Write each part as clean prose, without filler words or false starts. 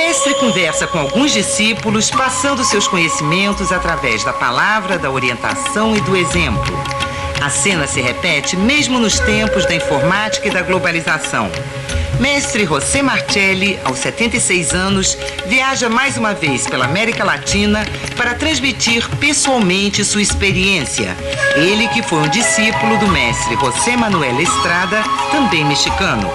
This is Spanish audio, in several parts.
mestre conversa com alguns discípulos, passando seus conhecimentos através da palavra, da orientação e do exemplo. A cena se repete mesmo nos tempos da informática e da globalização. Mestre José Marcelli, aos 76 anos, viaja mais uma vez pela América Latina para transmitir pessoalmente sua experiência. Ele que foi um discípulo do mestre José Manuel Estrada, também mexicano.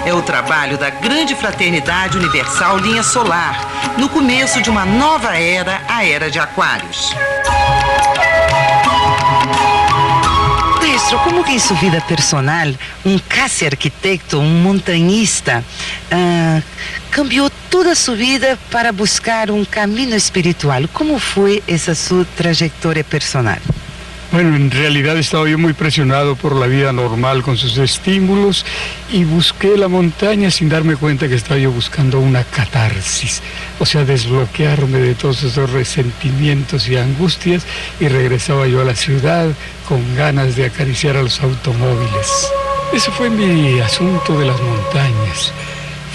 É o trabalho da grande fraternidade universal Linha Solar, no começo de uma nova era, a Era de Aquários. Maestro, como que en su vida personal, casi arquitecto, montañista, cambió toda su vida para buscar un camino espiritual? ¿Cómo fue esa su trayectoria personal? Bueno, en realidad estaba yo muy presionado por la vida normal con sus estímulos y busqué la montaña sin darme cuenta que estaba yo buscando una catarsis, o sea, desbloquearme de todos esos resentimientos y angustias, y regresaba yo a la ciudad con ganas de acariciar a los automóviles. Ese fue mi asunto de las montañas,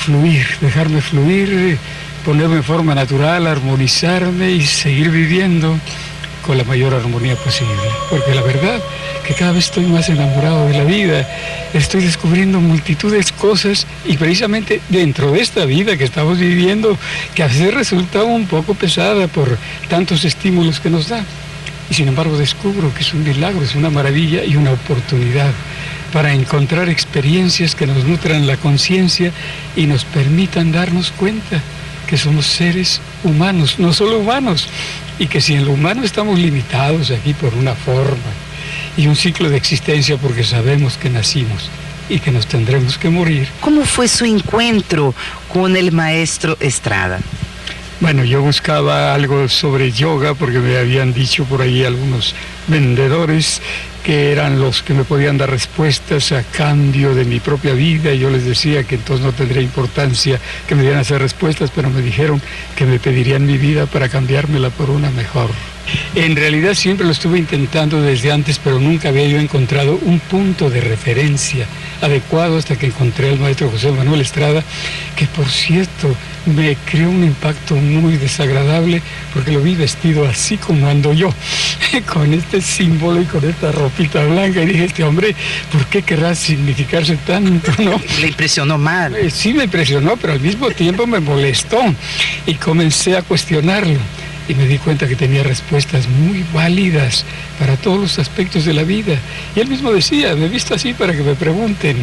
fluir, dejarme fluir, ponerme en forma natural, armonizarme y seguir viviendo con la mayor armonía posible, porque la verdad que cada vez estoy más enamorado de la vida, estoy descubriendo multitudes de cosas, y precisamente dentro de esta vida que estamos viviendo, que a veces resulta un poco pesada por tantos estímulos que nos da, y sin embargo descubro que es un milagro, es una maravilla y una oportunidad para encontrar experiencias que nos nutran la conciencia y nos permitan darnos cuenta que somos seres humanos, no solo humanos, y que si en lo humano estamos limitados aquí por una forma y un ciclo de existencia porque sabemos que nacimos y que nos tendremos que morir. ¿Cómo fue su encuentro con el maestro Estrada? Bueno, yo buscaba algo sobre yoga porque me habían dicho por ahí algunos vendedores que eran los que me podían dar respuestas a cambio de mi propia vida, y yo les decía que entonces no tendría importancia que me dieran esas respuestas, pero me dijeron que me pedirían mi vida para cambiármela por una mejor. En realidad siempre lo estuve intentando desde antes, pero nunca había yo encontrado un punto de referencia adecuado hasta que encontré al maestro José Manuel Estrada, que por cierto me creó un impacto muy desagradable porque lo vi vestido así como ando yo, con este símbolo y con esta ropita blanca, y dije, este hombre, ¿por qué querrá significarse tanto, no? ¿Le impresionó mal? Sí me impresionó, pero al mismo tiempo me molestó, y comencé a cuestionarlo. Y me di cuenta que tenía respuestas muy válidas para todos los aspectos de la vida. Y él mismo decía, me he visto así para que me pregunten,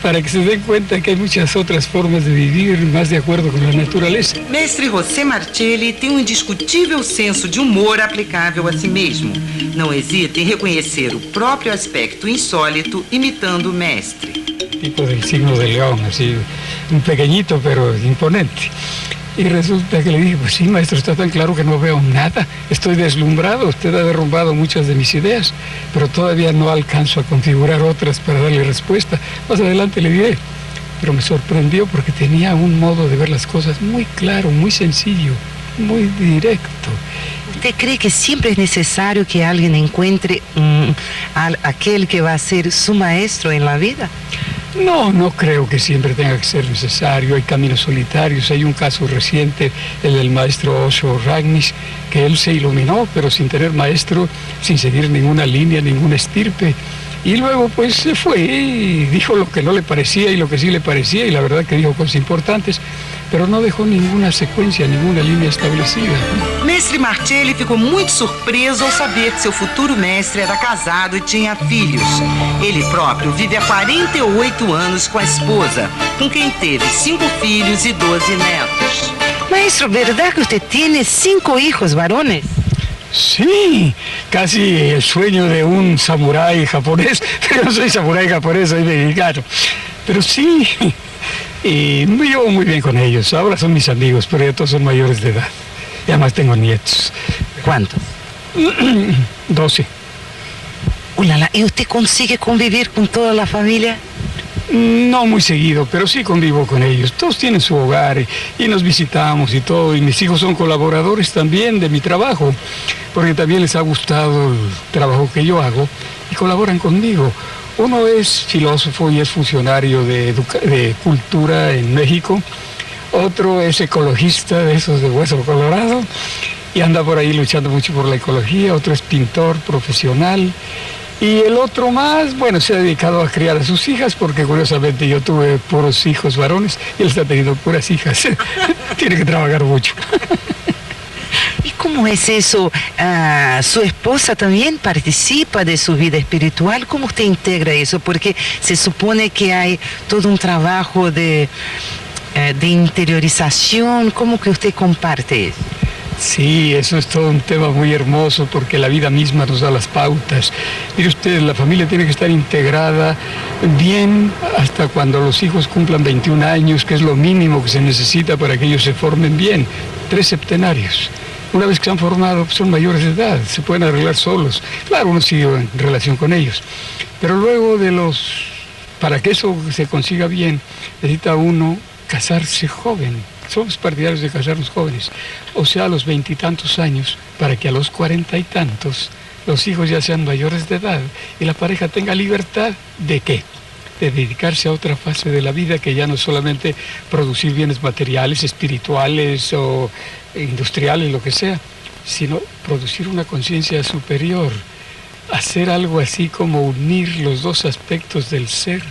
para que se den cuenta que hay muchas otras formas de vivir más de acuerdo con la naturaleza. Mestre José Marcelli tem indiscutível senso de humor aplicável a si mesmo. Não hesita em reconhecer o próprio aspecto insólito imitando o mestre. Tipo del signo de león, así, un pequeñito pero imponente. Y resulta que le dije, pues sí, maestro, está tan claro que no veo nada, estoy deslumbrado, usted ha derrumbado muchas de mis ideas, pero todavía no alcanzo a configurar otras para darle respuesta. Más adelante le diré. Pero me sorprendió porque tenía un modo de ver las cosas muy claro, muy sencillo, muy directo. ¿Usted cree que siempre es necesario que alguien encuentre a aquel que va a ser su maestro en la vida? No, no creo que siempre tenga que ser necesario. Hay caminos solitarios. Hay un caso reciente, el del maestro Osho Ragnis, que él se iluminó, pero sin tener maestro, sin seguir ninguna línea, ninguna estirpe. Y luego pues se fue y dijo lo que no le parecía y lo que sí le parecía, y la verdad que dijo cosas importantes, pero não dejou nenhuma sequência, nenhuma linha estabelecida. Mestre Marcelli ficou muito surpreso ao saber que seu futuro mestre era casado e tinha filhos. Ele próprio vive há 48 anos com a esposa, com quem teve 5 filhos e 12 netos. Maestro, ¿verdad que usted tiene 5 hijos varones? Sí, casi el sueño de un samurái japonés, pero no soy samurái japonés, soy mexicano. Pero sí, y me llevo muy bien con ellos. Ahora son mis amigos, pero ya todos son mayores de edad. Y además tengo nietos. ¿Cuántos? 12. Ulala, ¿y usted consigue convivir con toda la familia? No muy seguido, pero sí convivo con ellos. Todos tienen su hogar y nos visitamos y todo. Y mis hijos son colaboradores también de mi trabajo, porque también les ha gustado el trabajo que yo hago y colaboran conmigo. Uno es filósofo y es funcionario de cultura en México. otro es ecologista de esos de hueso colorado y anda por ahí luchando mucho por la ecología, otro es pintor profesional. Y el otro más, bueno, se ha dedicado a criar a sus hijas, porque curiosamente yo tuve puros hijos varones y él está teniendo puras hijas. Tiene que trabajar mucho. ¿Y cómo es eso? ¿Su esposa también participa de su vida espiritual? ¿Cómo usted integra eso? Porque se supone que hay todo un trabajo de interiorización. ¿Cómo que usted comparte eso? Sí, eso es todo un tema muy hermoso porque la vida misma nos da las pautas. Mire usted, la familia tiene que estar integrada bien hasta cuando los hijos cumplan 21 años, que es lo mínimo que se necesita para que ellos se formen bien. 3 septenarios. Una vez que se han formado, pues son mayores de edad, se pueden arreglar solos. Claro, uno sigue en relación con ellos. Pero luego para que eso se consiga bien, necesita uno casarse joven. Somos partidarios de casarnos jóvenes, o sea, a los 20 y tantos años, para que a los 40 y tantos los hijos ya sean mayores de edad y la pareja tenga libertad ¿de qué? De dedicarse a otra fase de la vida que ya no es solamente producir bienes materiales, espirituales o industriales, lo que sea, sino producir una conciencia superior, hacer algo así como unir los dos aspectos del ser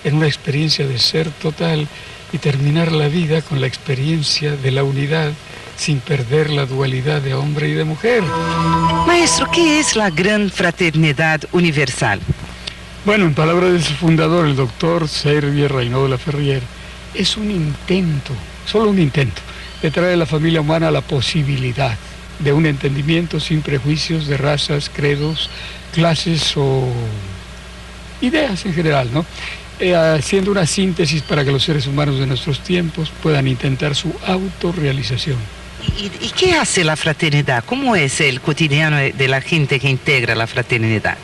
en una experiencia de ser total y terminar la vida con la experiencia de la unidad sin perder la dualidad de hombre y de mujer. Maestro, ¿qué es la Gran Fraternidad Universal? Bueno, en palabras de su fundador, el doctor Servier Reynaud Laferrière, es un intento, solo un intento, de traer a la familia humana la posibilidad de un entendimiento sin prejuicios de razas, credos, clases o ideas en general, ¿no? Haciendo una síntesis para que los seres humanos de nuestros tiempos puedan intentar su autorrealización. ¿Y qué hace la fraternidad? ¿Cómo es el cotidiano de la gente que integra la fraternidad?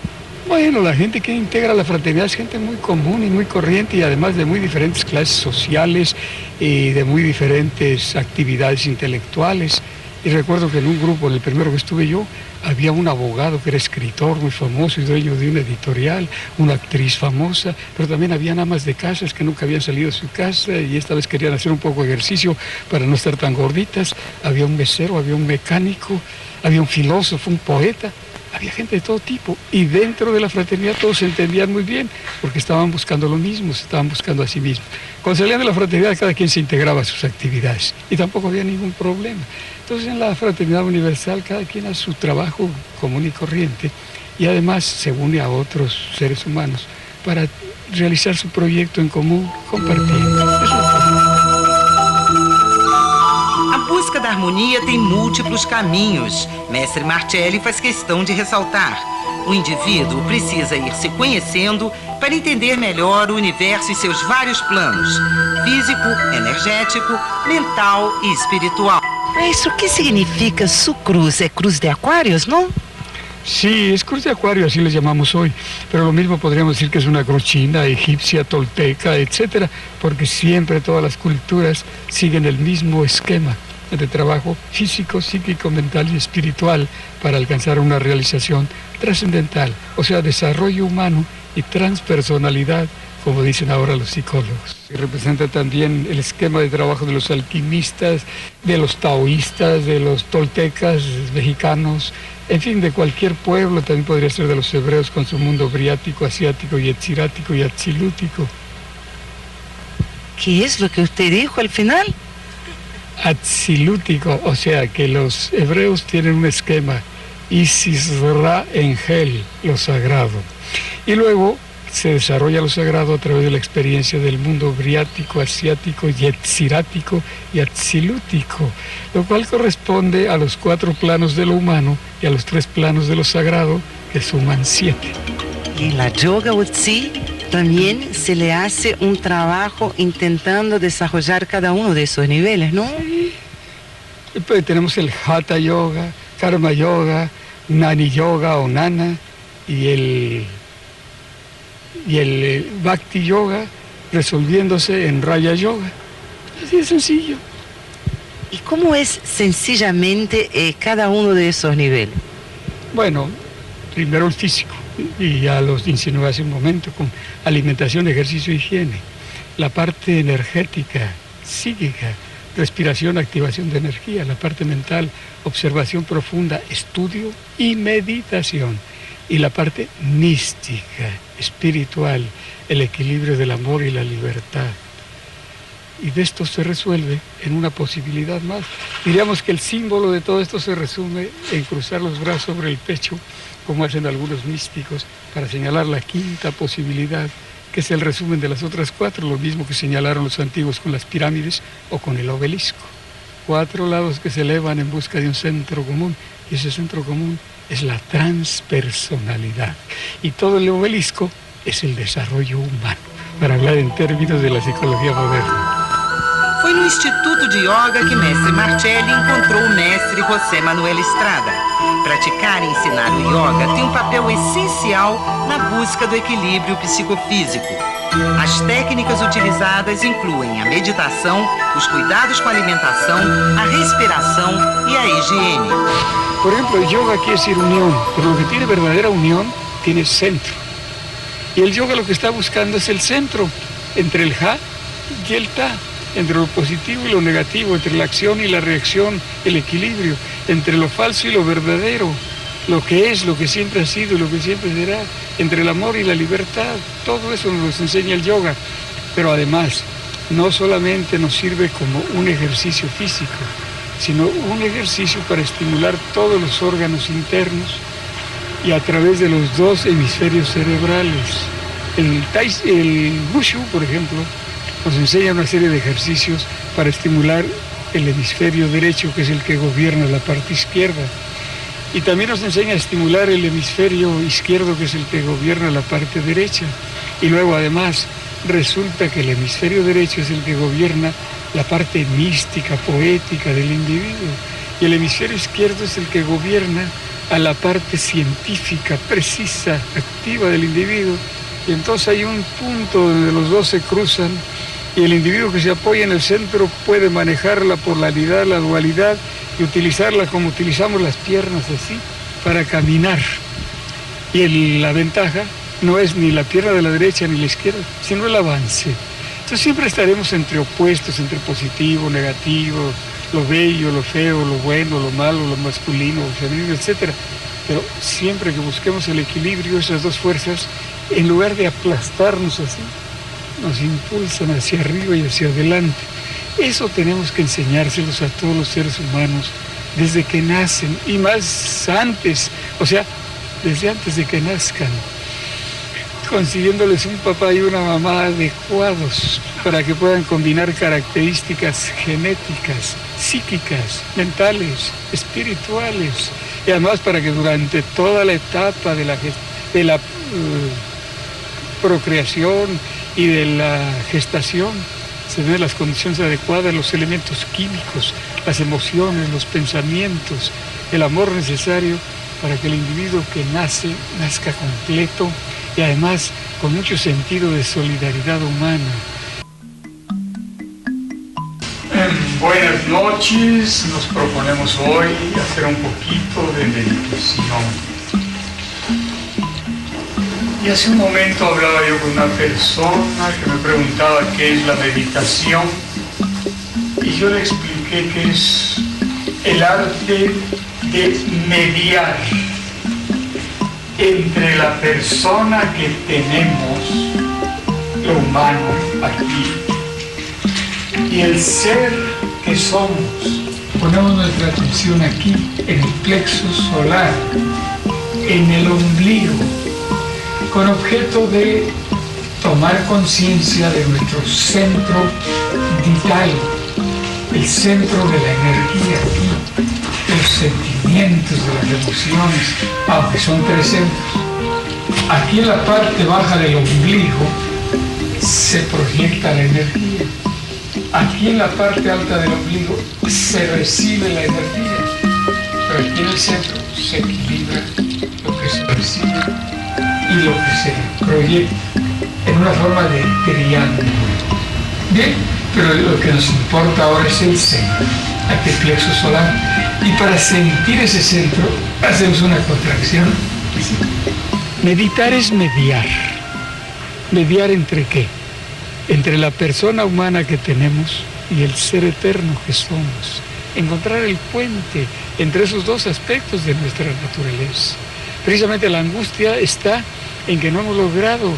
Bueno, la gente que integra la fraternidad es gente muy común y muy corriente y además de muy diferentes clases sociales y de muy diferentes actividades intelectuales. Y recuerdo que en un grupo, en el primero que estuve yo, había un abogado que era escritor muy famoso y dueño de una editorial, una actriz famosa, pero también habían amas de casas que nunca habían salido de su casa y esta vez querían hacer un poco de ejercicio para no estar tan gorditas. Había un mesero, había un mecánico, había un filósofo, un poeta. Había gente de todo tipo y dentro de la fraternidad todos se entendían muy bien porque estaban buscando lo mismo, se estaban buscando a sí mismos. Cuando salían de la fraternidad cada quien se integraba a sus actividades y tampoco había ningún problema. Entonces en la fraternidad universal cada quien hace su trabajo común y corriente y además se une a otros seres humanos para realizar su proyecto en común compartiendo. Eso es todo. A busca da harmonia tem múltiplos caminhos. Mestre Martelli faz questão de ressaltar. O indivíduo precisa ir se conhecendo para entender melhor o universo em seus vários planos: físico, energético, mental e espiritual. Maestro, ¿qué significa su cruz? ¿Es cruz de Acuarios, no? Sí, es cruz de Acuario, así les llamamos hoy, pero lo mismo podríamos decir que es una cruz china, egipcia, tolteca, etcétera, porque siempre todas las culturas siguen el mismo esquema de trabajo físico, psíquico, mental y espiritual para alcanzar una realización trascendental, o sea, desarrollo humano y transpersonalidad, como dicen ahora los psicólogos. Y representa también el esquema de trabajo de los alquimistas, de los taoístas, de los toltecas mexicanos, en fin, de cualquier pueblo, también podría ser de los hebreos con su mundo briático, asiático, yetzirático y atzilútico. ¿Qué es lo que usted dijo al final? Atzilútico, o sea que los hebreos tienen un esquema, Isis Ra Engel, lo sagrado. Y luego se desarrolla lo sagrado a través de la experiencia del mundo briático, asiático, yetzirático y atzilútico, lo cual corresponde a los 4 planos de lo humano y a los 3 planos de lo sagrado, que suman 7. Y en la yoga Utsi también se le hace un trabajo intentando desarrollar cada uno de esos niveles, ¿no? Sí. Después tenemos el Hatha Yoga, Karma Yoga, Nani Yoga o Nana y el Bhakti Yoga resolviéndose en Raya Yoga. Así de sencillo. ¿Y cómo es sencillamente cada uno de esos niveles? Bueno, primero el físico, y ya los insinué hace un momento, con alimentación, ejercicio, higiene. La parte energética, psíquica, respiración, activación de energía, la parte mental, observación profunda, estudio y meditación. Y la parte mística, espiritual, el equilibrio del amor y la libertad. Y de esto se resuelve en una posibilidad más. Diríamos que el símbolo de todo esto se resume en cruzar los brazos sobre el pecho, como hacen algunos místicos, para señalar la quinta posibilidad, que es el resumen de las otras 4, lo mismo que señalaron los antiguos con las pirámides o con el obelisco. 4 lados que se elevan en busca de un centro común, y ese centro común es la transpersonalidad. Y todo el obelisco es el desarrollo humano, para hablar en términos de la psicología moderna. Foi no Instituto de Yoga que mestre Marcelli encontrou o mestre José Manuel Estrada. Praticar e ensinar o yoga tem um papel essencial na busca do equilíbrio psicofísico. As técnicas utilizadas incluem a meditação, os cuidados com a alimentação, a respiração e a higiene. Por ejemplo, el yoga quiere decir unión, pero lo que tiene verdadera unión tiene centro. Y el yoga lo que está buscando es el centro entre el ha y el ta, entre lo positivo y lo negativo, entre la acción y la reacción, el equilibrio, entre lo falso y lo verdadero, lo que es, lo que siempre ha sido y lo que siempre será, entre el amor y la libertad. Todo eso nos enseña el yoga, pero además no solamente nos sirve como un ejercicio físico, sino un ejercicio para estimular todos los órganos internos y a través de los 2 hemisferios cerebrales. El Wushu, por ejemplo, nos enseña una serie de ejercicios para estimular el hemisferio derecho, que es el que gobierna la parte izquierda. Y también nos enseña a estimular el hemisferio izquierdo, que es el que gobierna la parte derecha. Y luego, además, resulta que el hemisferio derecho es el que gobierna la parte mística, poética del individuo. Y el hemisferio izquierdo es el que gobierna a la parte científica, precisa, activa del individuo. Y entonces hay un punto donde los 2 se cruzan y el individuo que se apoya en el centro puede manejar la polaridad, la dualidad y utilizarla como utilizamos las piernas, así, para caminar. Y la ventaja no es ni la pierna de la derecha ni la izquierda, sino el avance. Entonces siempre estaremos entre opuestos, entre positivo, negativo, lo bello, lo feo, lo bueno, lo malo, lo masculino, lo femenino, etc. Pero siempre que busquemos el equilibrio, esas 2 fuerzas, en lugar de aplastarnos así, nos impulsan hacia arriba y hacia adelante. Eso tenemos que enseñárselos a todos los seres humanos desde que nacen y más antes, o sea, desde antes de que nazcan, consiguiéndoles un papá y una mamá adecuados para que puedan combinar características genéticas, psíquicas, mentales, espirituales, y además para que durante toda la etapa de la procreación y de la gestación se den las condiciones adecuadas, los elementos químicos, las emociones, los pensamientos, el amor necesario para que el individuo que nazca completo y además con mucho sentido de solidaridad humana. Buenas noches, nos proponemos hoy hacer un poquito de meditación. Y hace un momento hablaba yo con una persona que me preguntaba qué es la meditación y yo le expliqué que es el arte de mediar entre la persona que tenemos, lo humano aquí, y el ser que somos. Ponemos nuestra atención aquí, en el plexo solar, en el ombligo, con objeto de tomar conciencia de nuestro centro vital, el centro de la energía aquí, de los sentimientos, de las emociones, aunque son 3 centros. Aquí en la parte baja del ombligo se proyecta la energía. Aquí en la parte alta del ombligo se recibe la energía. Pero aquí en el centro se equilibra lo que se recibe y lo que se proyecta en una forma de triángulo. Bien, pero lo que nos importa ahora es el centro, aquí el plexo solar. Y para sentir ese centro, hacemos una contracción. Meditar es mediar. ¿Mediar entre qué? Entre la persona humana que tenemos y el ser eterno que somos. Encontrar el puente entre esos dos aspectos de nuestra naturaleza. Precisamente la angustia está en que no hemos logrado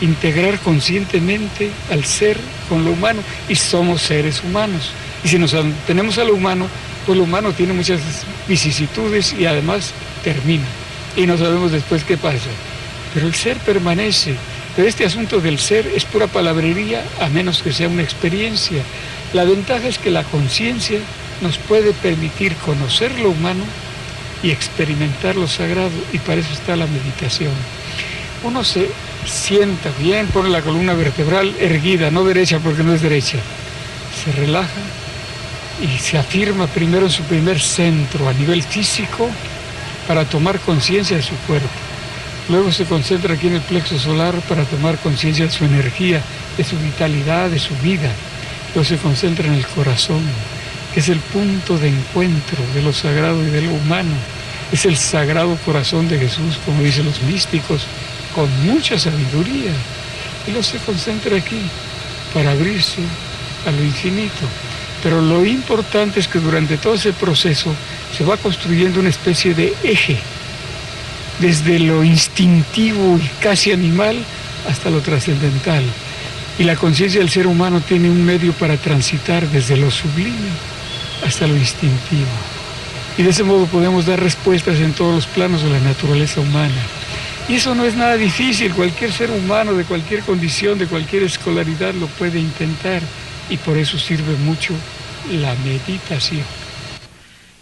integrar conscientemente al ser con lo humano, y somos seres humanos. Y si nos atenemos a lo humano, pues lo humano tiene muchas vicisitudes y además termina. Y no sabemos después qué pasa. Pero el ser permanece. Pero este asunto del ser es pura palabrería, a menos que sea una experiencia. La ventaja es que la conciencia nos puede permitir conocer lo humano y experimentar lo sagrado, y para eso está la meditación. Uno se sienta bien, pone la columna vertebral erguida, no derecha porque no es derecha. Se relaja y se afirma primero en su primer centro a nivel físico para tomar conciencia de su cuerpo. Luego se concentra aquí en el plexo solar para tomar conciencia de su energía, de su vitalidad, de su vida. Luego se concentra en el corazón, que es el punto de encuentro de lo sagrado y de lo humano. Es el sagrado corazón de Jesús, como dicen los místicos, con mucha sabiduría. Y luego se concentra aquí para abrirse a lo infinito. Pero lo importante es que durante todo ese proceso se va construyendo una especie de eje, desde lo instintivo y casi animal hasta lo trascendental. Y la conciencia del ser humano tiene un medio para transitar desde lo sublime hasta lo instintivo. Y de ese modo podemos dar respuestas en todos los planos de la naturaleza humana. Y eso no es nada difícil, cualquier ser humano de cualquier condición, de cualquier escolaridad lo puede intentar, y por eso sirve mucho la meditación.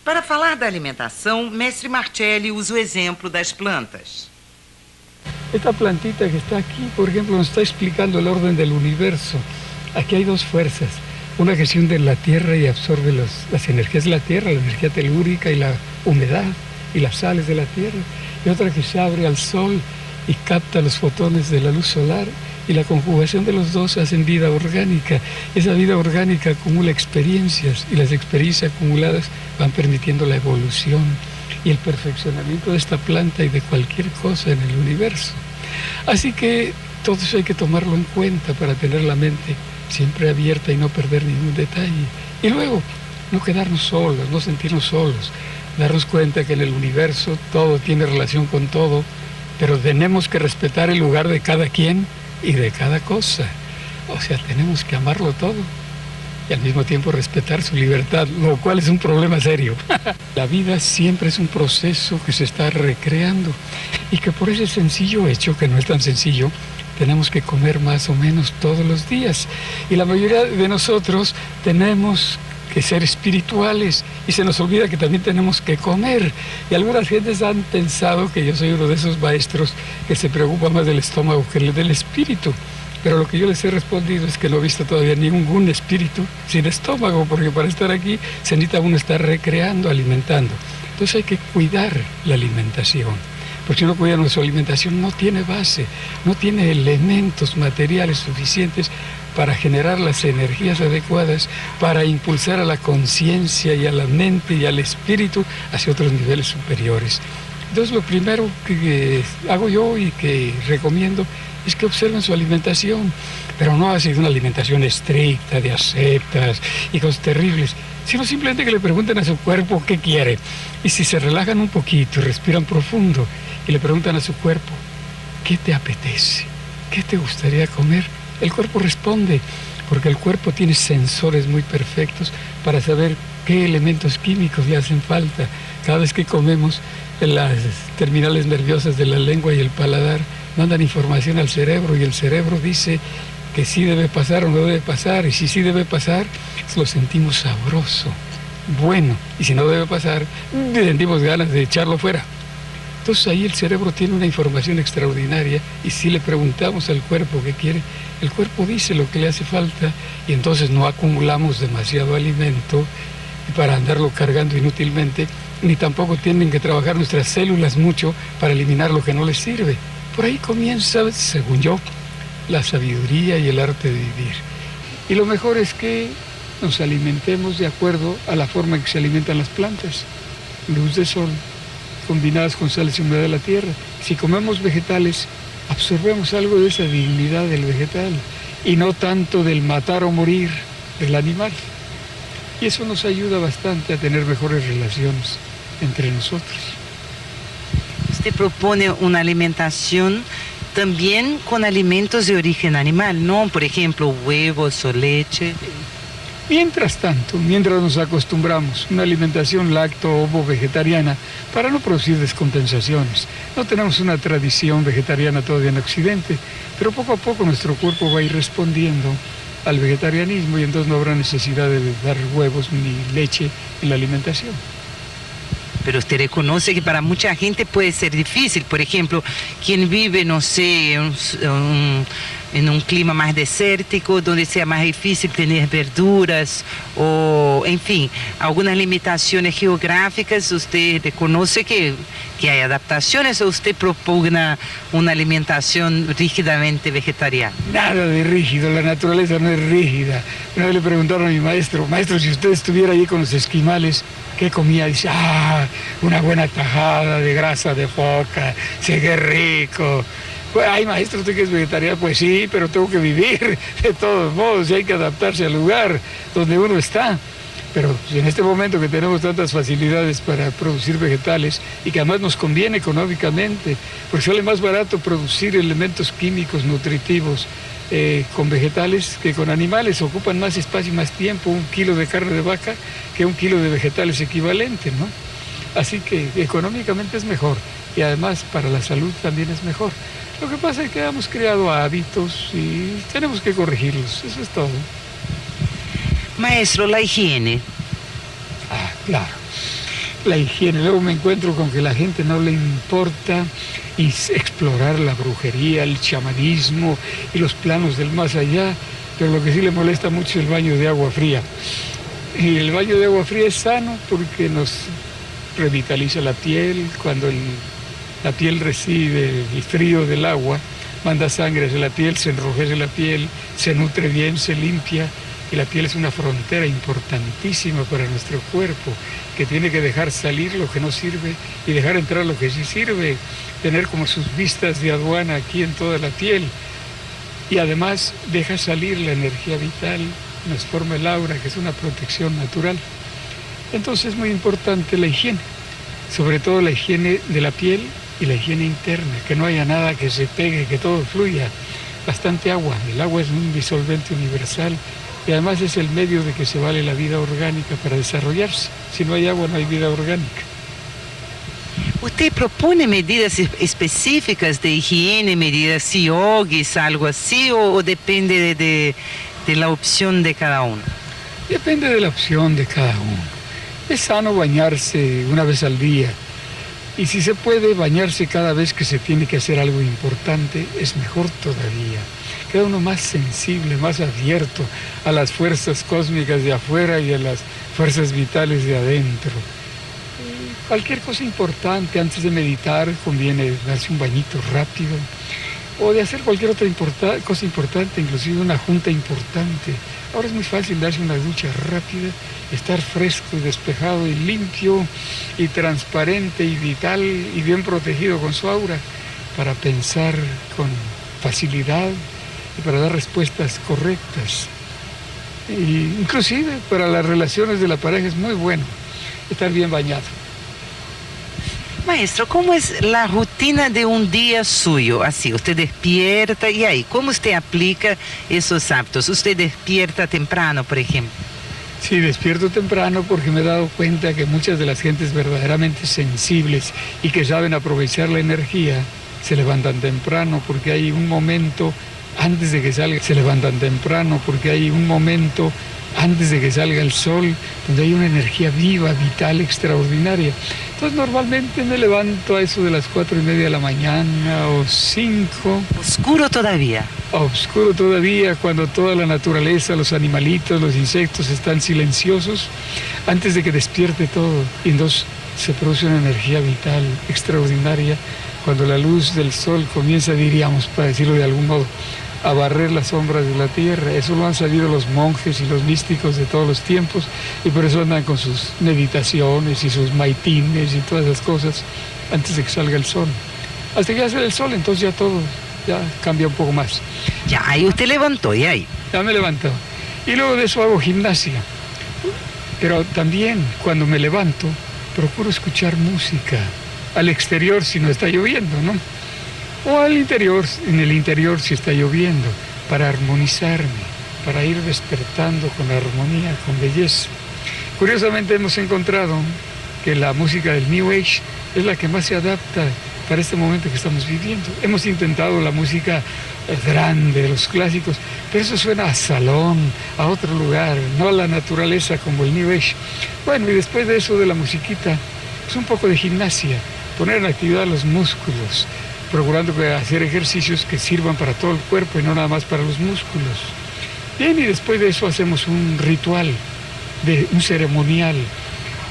Para falar da alimentação, Mestre Marcelli usa o exemplo das plantas. Esta plantita que está aquí, por ejemplo, nos está explicando el orden del universo. Aquí hay dos fuerzas, una que se hunde en la tierra y absorbe las energías de la tierra, la energía telúrica y la humedad y las sales de la tierra, y otra que se abre al sol y capta los fotones de la luz solar, y la conjugación de los dos hacen vida orgánica. Esa vida orgánica acumula experiencias, y las experiencias acumuladas van permitiendo la evolución y el perfeccionamiento de esta planta y de cualquier cosa en el universo. Así que todo eso hay que tomarlo en cuenta para tener la mente siempre abierta y no perder ningún detalle. Y luego, no quedarnos solos, no sentirnos solos, darnos cuenta que en el universo todo tiene relación con todo, pero tenemos que respetar el lugar de cada quien y de cada cosa. O sea, tenemos que amarlo todo y al mismo tiempo respetar su libertad, lo cual es un problema serio. La vida siempre es un proceso que se está recreando, y que por ese sencillo hecho, que no es tan sencillo, tenemos que comer más o menos todos los días. Y la mayoría de nosotros tenemos que ser espirituales, y se nos olvida que también tenemos que comer. Y algunas gentes han pensado que yo soy uno de esos maestros que se preocupa más del estómago que del espíritu. Pero lo que yo les he respondido es que no he visto todavía ningún espíritu sin estómago, porque para estar aquí se necesita uno estar recreando, alimentando. Entonces hay que cuidar la alimentación, porque si no cuida nuestra alimentación no tiene base, no tiene elementos materiales suficientes para generar las energías adecuadas, para impulsar a la conciencia y a la mente y al espíritu hacia otros niveles superiores. Entonces lo primero que hago yo y que recomiendo es que observen su alimentación, pero no así una alimentación estricta de ascetas y cosas terribles, sino simplemente que le pregunten a su cuerpo qué quiere. Y si se relajan un poquito y respiran profundo y le preguntan a su cuerpo, ¿qué te apetece? ¿Qué te gustaría comer? El cuerpo responde, porque el cuerpo tiene sensores muy perfectos para saber qué elementos químicos le hacen falta. Cada vez que comemos, las terminales nerviosas de la lengua y el paladar mandan información al cerebro, y el cerebro dice que sí debe pasar o no debe pasar, y si sí debe pasar, lo sentimos sabroso, bueno, y si no debe pasar, sentimos ganas de echarlo fuera. Entonces ahí el cerebro tiene una información extraordinaria, y si le preguntamos al cuerpo qué quiere, el cuerpo dice lo que le hace falta, y entonces no acumulamos demasiado alimento para andarlo cargando inútilmente, ni tampoco tienen que trabajar nuestras células mucho para eliminar lo que no les sirve. Por ahí comienza, según yo, la sabiduría y el arte de vivir. Y lo mejor es que nos alimentemos de acuerdo a la forma en que se alimentan las plantas. Luz de sol, combinadas con sales y humedad de la tierra. Si comemos vegetales, absorbemos algo de esa dignidad del vegetal, y no tanto del matar o morir del animal. y eso nos ayuda bastante a tener mejores relaciones entre nosotros. Usted propone una alimentación también con alimentos de origen animal, ¿no? Por ejemplo, huevos o leche. Mientras tanto, mientras nos acostumbramos, una alimentación lacto-ovo-vegetariana para no producir descompensaciones. No tenemos una tradición vegetariana todavía en Occidente, pero poco a poco nuestro cuerpo va a ir respondiendo al vegetarianismo y entonces no habrá necesidad de dar huevos ni leche en la alimentación. Pero usted reconoce que para mucha gente puede ser difícil. Por ejemplo, quien vive, no sé, en un clima más desértico, donde sea más difícil tener verduras, o, en fin, algunas limitaciones geográficas, usted reconoce que hay adaptaciones, o usted propugna una alimentación rígidamente vegetariana. Nada de rígido, la naturaleza no es rígida. Una vez le preguntaron a mi maestro, si usted estuviera allí con los esquimales, ¿qué comía? Dice, una buena tajada de grasa de foca, sí, qué rico. Pues, ay, maestro, ¿usted que es vegetariano? Pues sí, pero tengo que vivir de todos modos y hay que adaptarse al lugar donde uno está. Pero en este momento que tenemos tantas facilidades para producir vegetales y que además nos conviene económicamente, porque sale más barato producir elementos químicos nutritivos con vegetales que con animales, ocupan más espacio y más tiempo 1 kilo de carne de vaca que 1 kilo de vegetales equivalente, ¿no? Así que económicamente es mejor y además para la salud también es mejor. Lo que pasa es que hemos creado hábitos y tenemos que corregirlos, eso es todo. Maestro, la higiene. Claro, la higiene. Luego me encuentro con que a la gente no le importa explorar la brujería, el chamanismo y los planos del más allá, pero lo que sí le molesta mucho es el baño de agua fría. Y el baño de agua fría es sano porque nos revitaliza la piel. Cuando la piel recibe el frío del agua, manda sangre hacia la piel, se enrojece la piel, se nutre bien, se limpia. Y la piel es una frontera importantísima para nuestro cuerpo, que tiene que dejar salir lo que no sirve y dejar entrar lo que sí sirve, tener como sus vistas de aduana aquí en toda la piel. Y además deja salir la energía vital, nos forma el aura, que es una protección natural. Entonces es muy importante la higiene, sobre todo la higiene de la piel y la higiene interna, que no haya nada que se pegue, que todo fluya. Bastante agua, el agua es un disolvente universal. Y además es el medio de que se vale la vida orgánica para desarrollarse. Si no hay agua, no hay vida orgánica. ¿Usted propone medidas específicas de higiene, medidas yogis, algo así, o depende de la opción de cada uno? Depende de la opción de cada uno. Es sano bañarse una vez al día. Y si se puede bañarse cada vez que se tiene que hacer algo importante, es mejor todavía. Queda uno más sensible, más abierto a las fuerzas cósmicas de afuera y a las fuerzas vitales de adentro. Cualquier cosa importante, antes de meditar, conviene darse un bañito rápido, o de hacer cualquier otra cosa importante, inclusive una junta importante. Ahora es muy fácil darse una ducha rápida, estar fresco y despejado y limpio y transparente y vital y bien protegido con su aura para pensar con facilidad y para dar respuestas correctas. Y inclusive para las relaciones de la pareja es muy bueno estar bien bañado. Maestro, ¿cómo es la rutina de un día suyo? Así, usted despierta y ahí, ¿cómo usted aplica esos hábitos? ¿Usted despierta temprano, por ejemplo? Sí, despierto temprano porque me he dado cuenta que muchas de las gentes verdaderamente sensibles y que saben aprovechar la energía se levantan temprano porque hay un momento antes de que salga, se levantan temprano porque hay un momento antes de que salga el sol, donde hay una energía viva, vital, extraordinaria. Entonces normalmente me levanto a eso de las 4:30 de la mañana o 5. ¿Oscuro todavía? Oscuro todavía, cuando toda la naturaleza, los animalitos, los insectos están silenciosos, antes de que despierte todo. Y entonces se produce una energía vital extraordinaria, cuando la luz del sol comienza, diríamos, para decirlo de algún modo, a barrer las sombras de la tierra. Eso lo han sabido los monjes y los místicos de todos los tiempos, y por eso andan con sus meditaciones y sus maitines y todas esas cosas antes de que salga el sol. Hasta que ya sale el sol, entonces ya todo ya cambia un poco más. Ya, ahí usted levantó, y ahí. Ya me levanto. Y luego de eso hago gimnasia. Pero también cuando me levanto, procuro escuchar música al exterior si no está lloviendo, ¿no? O al interior, en el interior si está lloviendo, para armonizarme, para ir despertando con armonía, con belleza. Curiosamente hemos encontrado que la música del New Age es la que más se adapta para este momento que estamos viviendo. Hemos intentado la música grande, los clásicos, pero eso suena a salón, a otro lugar, no a la naturaleza como el New Age. Bueno, y después de eso de la musiquita, pues un poco de gimnasia, poner en actividad los músculos, procurando hacer ejercicios que sirvan para todo el cuerpo y no nada más para los músculos. Bien, y después de eso hacemos un ritual, un ceremonial,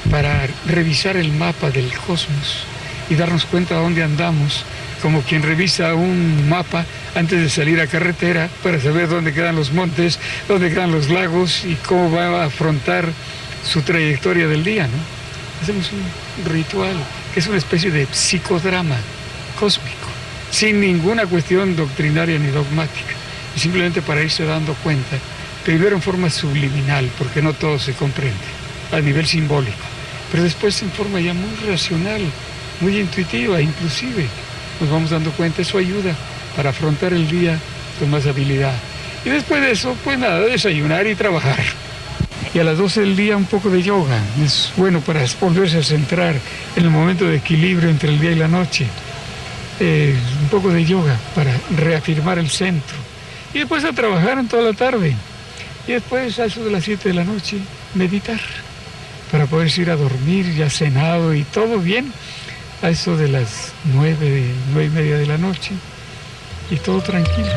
para revisar el mapa del cosmos y darnos cuenta de dónde andamos, como quien revisa un mapa antes de salir a carretera para saber dónde quedan los montes, dónde quedan los lagos y cómo va a afrontar su trayectoria del día, ¿no? Hacemos un ritual que es una especie de psicodrama cósmico, sin ninguna cuestión doctrinaria ni dogmática, y simplemente para irse dando cuenta, primero en forma subliminal, porque no todo se comprende, a nivel simbólico, pero después en forma ya muy racional, muy intuitiva, inclusive nos vamos dando cuenta, eso ayuda para afrontar el día con más habilidad. Y después de eso, pues nada, desayunar y trabajar. Y a las 12 del día un poco de yoga, es bueno para volverse a centrar en el momento de equilibrio entre el día y la noche. Un poco de yoga para reafirmar el centro. Y después a trabajar en toda la tarde. Y después a eso de las 7 de la noche, meditar, para poder ir a dormir, ya cenado y todo bien, a eso de las 9:30 de la noche, y todo tranquilo.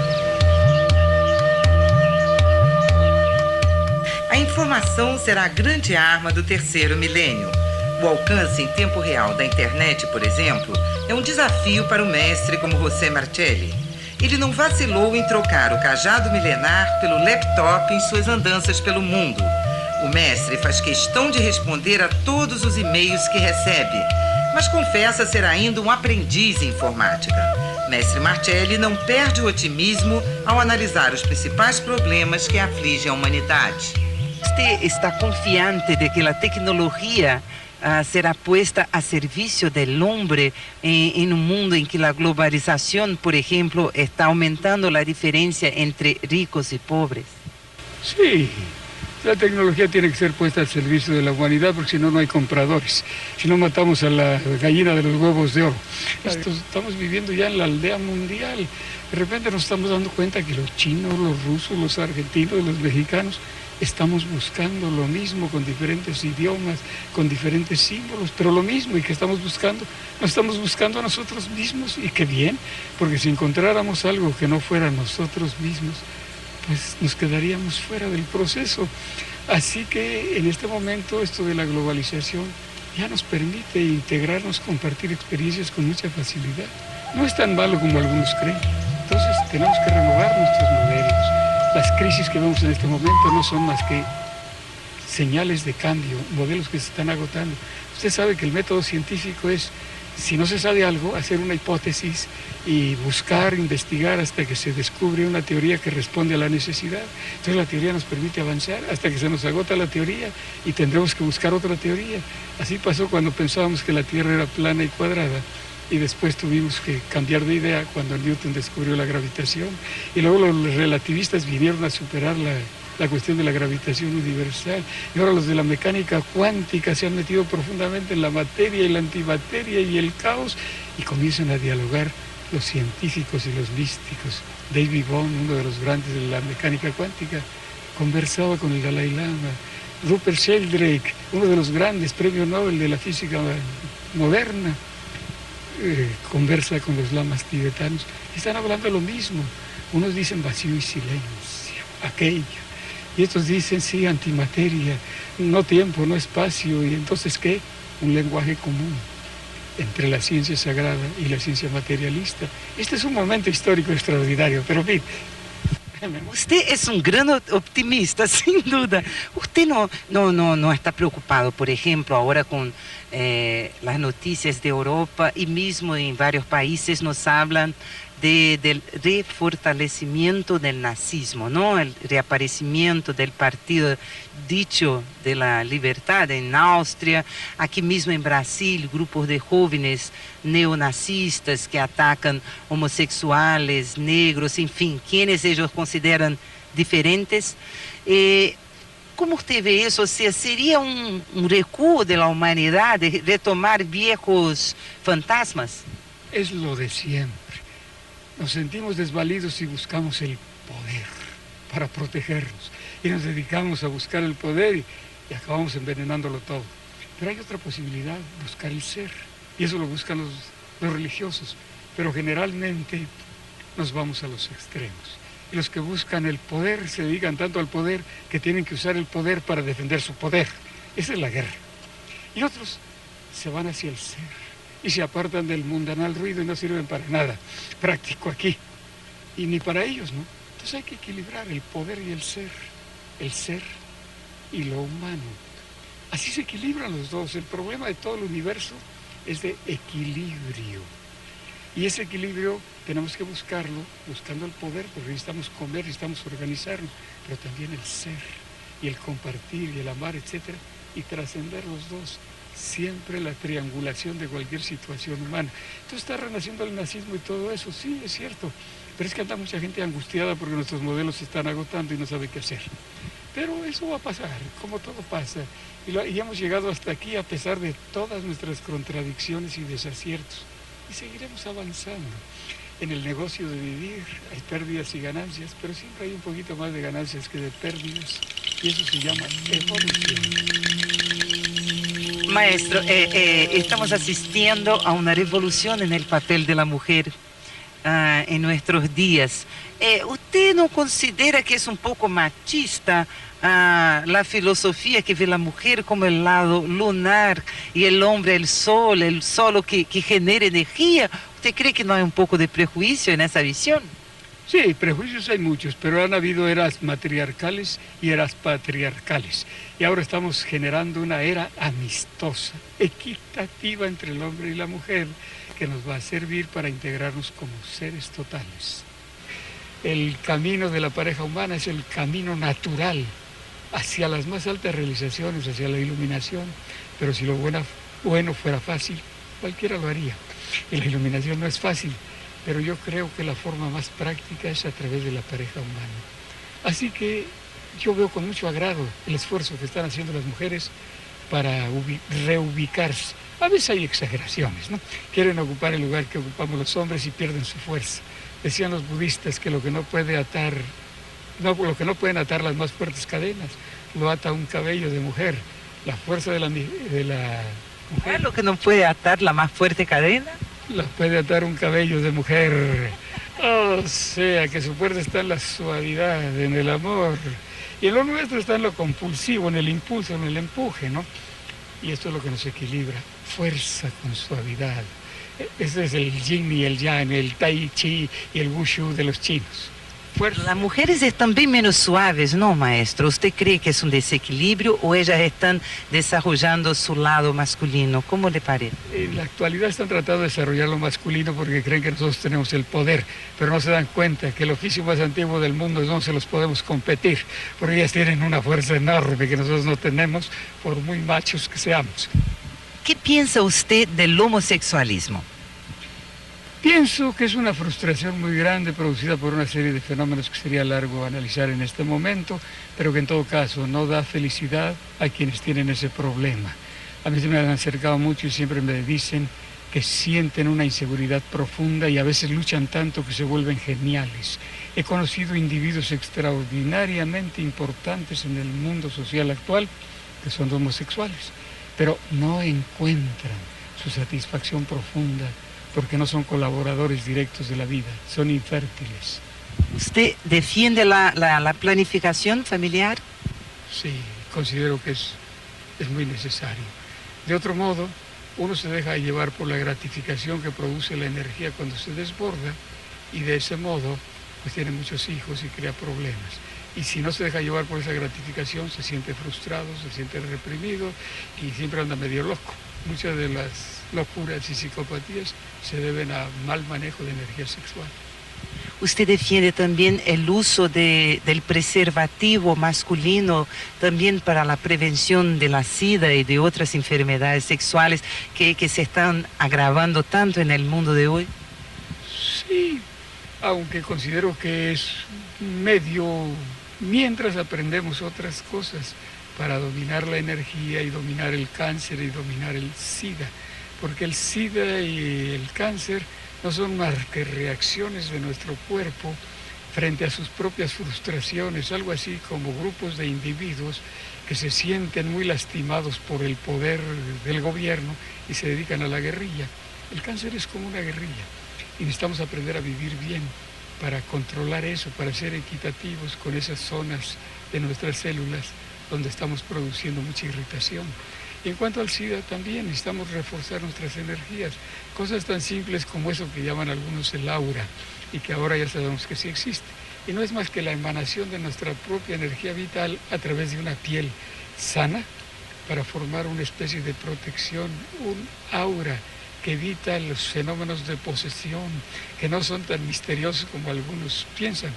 A informação será a grande arma do terceiro milênio. O alcance em tempo real da internet, por exemplo, é um desafio para o mestre como José Martelli. Ele não vacilou em trocar o cajado milenar pelo laptop em suas andanças pelo mundo. O mestre faz questão de responder a todos os e-mails que recebe, mas confessa ser ainda um aprendiz em informática. Mestre Martelli não perde o otimismo ao analisar os principais problemas que afligem a humanidade. ¿Usted está confiante de que la tecnología será puesta a servicio del hombre en un mundo en que la globalización, por ejemplo, está aumentando la diferencia entre ricos y pobres? Sí, la tecnología tiene que ser puesta al servicio de la humanidad, porque si no, no hay compradores. Si no, matamos a la gallina de los huevos de oro. Estamos viviendo ya en la aldea mundial. De repente nos estamos dando cuenta que los chinos, los rusos, los argentinos, los mexicanos estamos buscando lo mismo con diferentes idiomas, con diferentes símbolos, pero lo mismo, y que estamos buscando, nos estamos buscando a nosotros mismos, y qué bien, porque si encontráramos algo que no fuera nosotros mismos, pues nos quedaríamos fuera del proceso. Así que en este momento esto de la globalización ya nos permite integrarnos, compartir experiencias con mucha facilidad. No es tan malo como algunos creen. Entonces tenemos que renovar nuestros modelos. Las crisis que vemos en este momento no son más que señales de cambio, modelos que se están agotando. Usted sabe que el método científico es, si no se sabe algo, hacer una hipótesis y buscar, investigar hasta que se descubre una teoría que responde a la necesidad. Entonces la teoría nos permite avanzar hasta que se nos agota la teoría y tendremos que buscar otra teoría. Así pasó cuando pensábamos que la Tierra era plana y cuadrada, y después tuvimos que cambiar de idea cuando Newton descubrió la gravitación, y luego los relativistas vinieron a superar la cuestión de la gravitación universal, y ahora los de la mecánica cuántica se han metido profundamente en la materia y la antimateria y el caos, y comienzan a dialogar los científicos y los místicos. David Bohm, uno de los grandes de la mecánica cuántica, conversaba con el Dalai Lama. Rupert Sheldrake, uno de los grandes premios Nobel de la física moderna, conversa con los lamas tibetanos. Están hablando lo mismo. Unos dicen vacío y silencio, aquello. Y estos dicen, sí, antimateria, no tiempo, no espacio. ¿Y entonces qué? Un lenguaje común entre la ciencia sagrada y la ciencia materialista. Este es un momento histórico extraordinario, pero mire, Usted es un gran optimista, sin duda. Usted no está preocupado, por ejemplo, ahora con las noticias de Europa, y mismo en varios países nos hablan del refortalecimiento del nazismo, ¿no? El reaparecimiento del partido dicho de la libertad en Austria, aquí mismo en Brasil, grupos de jóvenes neonazistas que atacan homosexuales, negros, en fin, quienes ellos consideran diferentes. ¿Cómo usted ve eso? O sea, ¿sería un recuo de la humanidad de retomar viejos fantasmas? Es lo de siempre. Nos sentimos desvalidos y buscamos el poder para protegernos. Y nos dedicamos a buscar el poder y acabamos envenenándolo todo. Pero hay otra posibilidad, buscar el ser. Y eso lo buscan los religiosos. Pero generalmente nos vamos a los extremos. Y los que buscan el poder se dedican tanto al poder que tienen que usar el poder para defender su poder. Esa es la guerra. Y otros se van hacia el ser y se apartan del mundanal ruido y no sirven para nada práctico aquí. Y ni para ellos, ¿no? Entonces hay que equilibrar el poder y el ser y lo humano. Así se equilibran los dos. El problema de todo el universo es de equilibrio. Y ese equilibrio tenemos que buscarlo, buscando el poder, porque necesitamos comer, necesitamos organizarnos, pero también el ser, y el compartir, y el amar, etc. Y trascender los dos. Siempre la triangulación de cualquier situación humana. Entonces está renaciendo el nazismo y todo eso, sí, es cierto. Pero es que anda mucha gente angustiada porque nuestros modelos se están agotando y no sabe qué hacer. Pero eso va a pasar, como todo pasa. Y hemos llegado hasta aquí a pesar de todas nuestras contradicciones y desaciertos. Y seguiremos avanzando. En el negocio de vivir hay pérdidas y ganancias, pero siempre hay un poquito más de ganancias que de pérdidas. Y eso se llama evolución. Maestro, estamos asistiendo a una revolución en el papel de la mujer en nuestros días. ¿Usted no considera que es un poco machista la filosofía que ve la mujer como el lado lunar y el hombre el sol que genera energía? ¿Usted cree que no hay un poco de prejuicio en esa visión? Sí, prejuicios hay muchos, pero han habido eras matriarcales y eras patriarcales. Y ahora estamos generando una era amistosa, equitativa entre el hombre y la mujer, que nos va a servir para integrarnos como seres totales. El camino de la pareja humana es el camino natural hacia las más altas realizaciones, hacia la iluminación, pero si lo bueno fuera fácil, cualquiera lo haría. Y la iluminación no es fácil, pero yo creo que la forma más práctica es a través de la pareja humana. Así que yo veo con mucho agrado el esfuerzo que están haciendo las mujeres para reubicarse. A veces hay exageraciones, ¿no? Quieren ocupar el lugar que ocupamos los hombres y pierden su fuerza. Decían los budistas que lo que no pueden atar las más fuertes cadenas, lo ata un cabello de mujer. La fuerza de la mujer. ¿Lo que no puede atar la más fuerte cadena? La puede atar un cabello de mujer. O sea, que su fuerza está en la suavidad, en el amor. Y en lo nuestro está en lo compulsivo, en el impulso, en el empuje, ¿no? Y esto es lo que nos equilibra. Fuerza con suavidad. Ese es el yin y el yang, el tai chi y el wushu de los chinos. Fuerza. Las mujeres están bien menos suaves, ¿no, maestro? ¿Usted cree que es un desequilibrio o ellas están desarrollando su lado masculino? ¿Cómo le parece? En la actualidad están tratando de desarrollar lo masculino porque creen que nosotros tenemos el poder, pero no se dan cuenta que el oficio más antiguo del mundo no se los podemos competir, porque ellas tienen una fuerza enorme que nosotros no tenemos, por muy machos que seamos. ¿Qué piensa usted del homosexualismo? Pienso que es una frustración muy grande producida por una serie de fenómenos que sería largo analizar en este momento, pero que en todo caso no da felicidad a quienes tienen ese problema. A mí se me han acercado mucho y siempre me dicen que sienten una inseguridad profunda y a veces luchan tanto que se vuelven geniales. He conocido individuos extraordinariamente importantes en el mundo social actual que son homosexuales, pero no encuentran su satisfacción profunda porque no son colaboradores directos de la vida, son infértiles. ¿Usted defiende la planificación familiar? Sí, considero que es muy necesario. De otro modo, uno se deja llevar por la gratificación que produce la energía cuando se desborda y de ese modo pues tiene muchos hijos y crea problemas. Y si no se deja llevar por esa gratificación, se siente frustrado, se siente reprimido y siempre anda medio loco. Muchas de las locuras y psicopatías se deben a mal manejo de energía sexual. usted defiende también el uso del preservativo masculino también para la prevención de la SIDA y de otras enfermedades sexuales que se están agravando tanto en el mundo de hoy. Sí, aunque considero que es medio mientras aprendemos otras cosas para dominar la energía y dominar el cáncer y dominar el SIDA, porque el SIDA y el cáncer no son más que reacciones de nuestro cuerpo frente a sus propias frustraciones, algo así como grupos de individuos que se sienten muy lastimados por el poder del gobierno y se dedican a la guerrilla. El cáncer es como una guerrilla y necesitamos aprender a vivir bien para controlar eso, para ser equitativos con esas zonas de nuestras células donde estamos produciendo mucha irritación. Y en cuanto al SIDA también necesitamos reforzar nuestras energías, cosas tan simples como eso que llaman algunos el aura y que ahora ya sabemos que sí existe. Y no es más que la emanación de nuestra propia energía vital a través de una piel sana para formar una especie de protección, un aura que evita los fenómenos de posesión, que no son tan misteriosos como algunos piensan.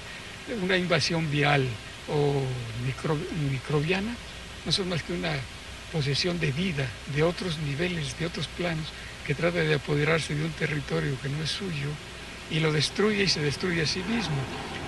Una invasión vial o microbiana no son más que una posesión de vida, de otros niveles, de otros planos, que trata de apoderarse de un territorio que no es suyo y lo destruye y se destruye a sí mismo.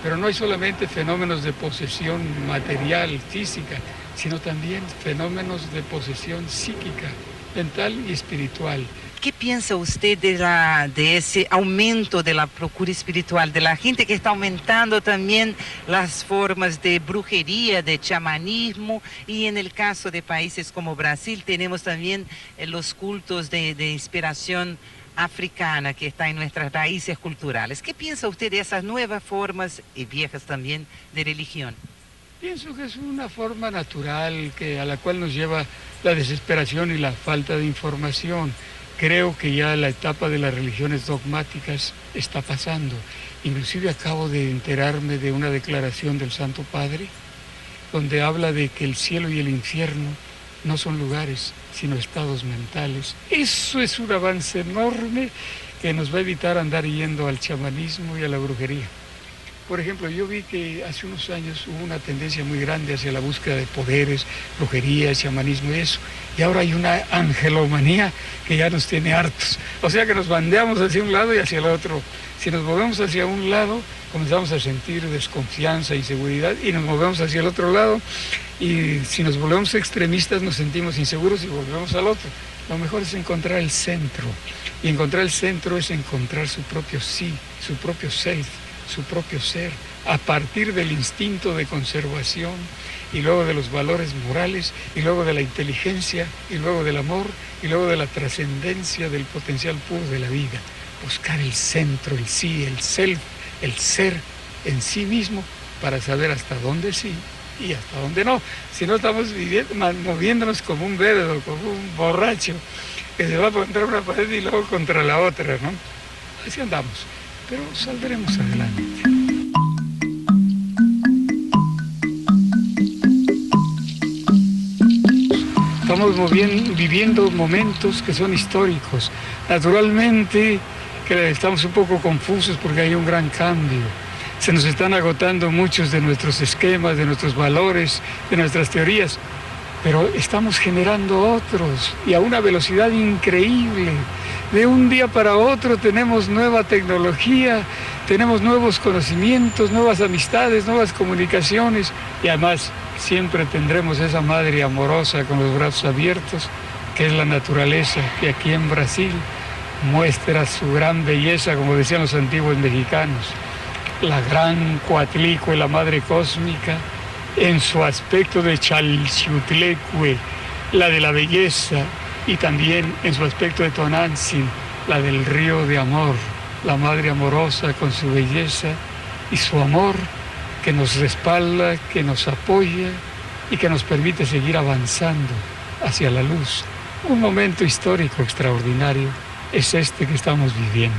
Pero no hay solamente fenómenos de posesión material, física, sino también fenómenos de posesión psíquica, mental y espiritual. ¿Qué piensa usted de ese aumento de la procura espiritual, de la gente que está aumentando también las formas de brujería, de chamanismo, y en el caso de países como Brasil tenemos también los cultos de inspiración africana que está en nuestras raíces culturales? ¿Qué piensa usted de esas nuevas formas, y viejas también, de religión? Pienso que es una forma natural a la cual nos lleva la desesperación y la falta de información. Creo que ya la etapa de las religiones dogmáticas está pasando. Inclusive acabo de enterarme de una declaración del Santo Padre, donde habla de que el cielo y el infierno no son lugares, sino estados mentales. Eso es un avance enorme que nos va a evitar andar yendo al chamanismo y a la brujería. Por ejemplo, yo vi que hace unos años hubo una tendencia muy grande hacia la búsqueda de poderes, brujería, chamanismo y eso. Y ahora hay una angelomanía que ya nos tiene hartos. O sea que nos bandeamos hacia un lado y hacia el otro. Si nos movemos hacia un lado, comenzamos a sentir desconfianza, inseguridad, y nos movemos hacia el otro lado. Y si nos volvemos extremistas, nos sentimos inseguros y volvemos al otro. Lo mejor es encontrar el centro. Y encontrar el centro es encontrar su propio sí, su propio self, su propio ser, a partir del instinto de conservación y luego de los valores morales y luego de la inteligencia y luego del amor y luego de la trascendencia del potencial puro de la vida. Buscar el centro, el sí, el self, el ser en sí mismo para saber hasta dónde sí y hasta dónde no. Si no estamos moviéndonos como un verdo, como un borracho que se va contra una pared y luego contra la otra, ¿no? Así andamos. Pero saldremos adelante. Estamos viviendo momentos que son históricos. Naturalmente que estamos un poco confusos porque hay un gran cambio. Se nos están agotando muchos de nuestros esquemas, de nuestros valores, de nuestras teorías, pero estamos generando otros y a una velocidad increíble. De un día para otro tenemos nueva tecnología, tenemos nuevos conocimientos, nuevas amistades, nuevas comunicaciones y además siempre tendremos esa madre amorosa con los brazos abiertos, que es la naturaleza, que aquí en Brasil muestra su gran belleza, como decían los antiguos mexicanos. La gran Coatlicue, la madre cósmica, en su aspecto de Chalchiutlecue, la de la belleza, y también en su aspecto de Tonantzin, la del río de amor, la madre amorosa con su belleza y su amor que nos respalda, que nos apoya y que nos permite seguir avanzando hacia la luz. Un momento histórico extraordinario es este que estamos viviendo.